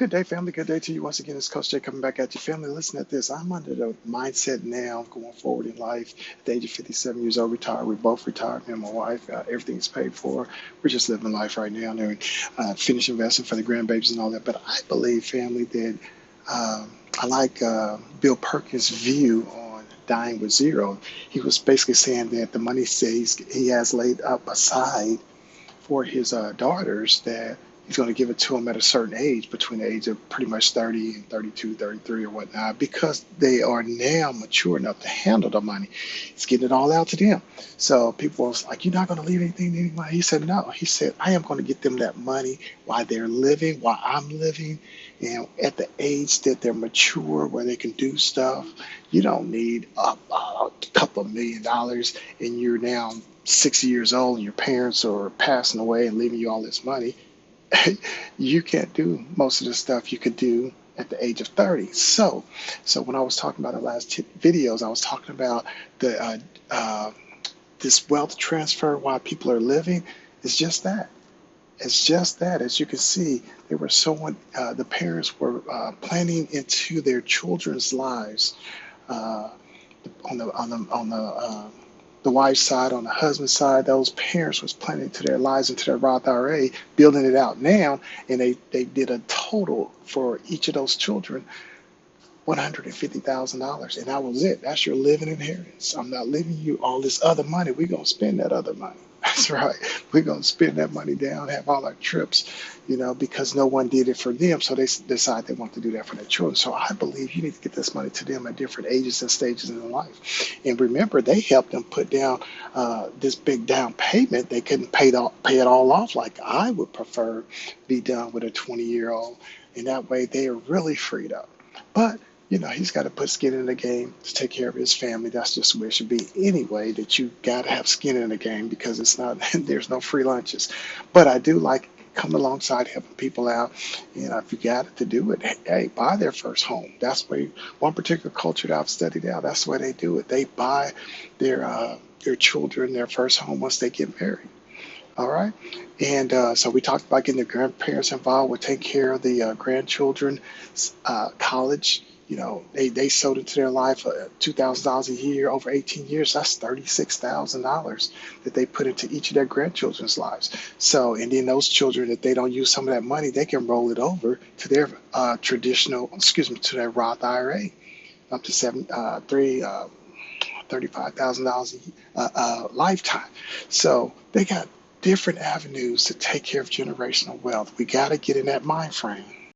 good day, family. Good day to you. Once again, it's Coach Jay coming back at you. Family, listen at this. I'm under the mindset now going forward in life. At the age of 57 years old, retired. We both retired, me and my wife. Everything is paid for. We're just living life right now and finish investing for the grandbabies and all that. But I believe, family, that I like Bill Perkins' view on dying with zero. He was basically saying that the money says he has laid up aside for his daughters that he's going to give it to them at a certain age, between the age of pretty much 30 and 32, 33 or whatnot, because they are now mature enough to handle the money. He's getting it all out to them. So people was like, "You're not going to leave anything to anybody?" He said, "No." He said, "I am going to get them that money while they're living, while I'm living, and at the age that they're mature, where they can do stuff. You don't need a couple of $1 million, and you're now 60 years old and your parents are passing away and leaving you all this money. You can't do most of the stuff you could do at the age of 30. So when I was talking about the last videos, I was talking about the this wealth transfer while people are living. It's just that. It's just that. As you can see, they were the parents were planning into their children's lives, uh, on the wife's side, on the husband's side, those parents was planning into their lives, into their Roth IRA, building it out now, and they did a total for each of those children $150,000, and that was it. That's your living inheritance. I'm not leaving you all this other money. We're gonna spend that other money. That's right. We're gonna spend that money down, have all our trips, because no one did it for them. So they decide they want to do that for their children. So I believe you need to get this money to them at different ages and stages in their life. And remember, they helped them put down this big down payment. They couldn't pay it all off like I would prefer be done with a 20-year-old, and that way they are really freed up. But he's got to put skin in the game to take care of his family. That's just the way it should be anyway, that you got to have skin in the game, because it's not, there's no free lunches. But I do like coming alongside helping people out. If you got it to do it, hey, buy their first home. That's where one particular culture that I've studied out, that's the way they do it. They buy their children their first home once they get married. All right. And so we talked about getting the grandparents involved with taking care of the grandchildren, college. They sewed into their life $2,000 a year over 18 years. That's $36,000 that they put into each of their grandchildren's lives. So, and then those children, if they don't use some of that money, they can roll it over to their to their Roth IRA, up to $35,000 a lifetime. So they got different avenues to take care of generational wealth. We got to get in that mind frame.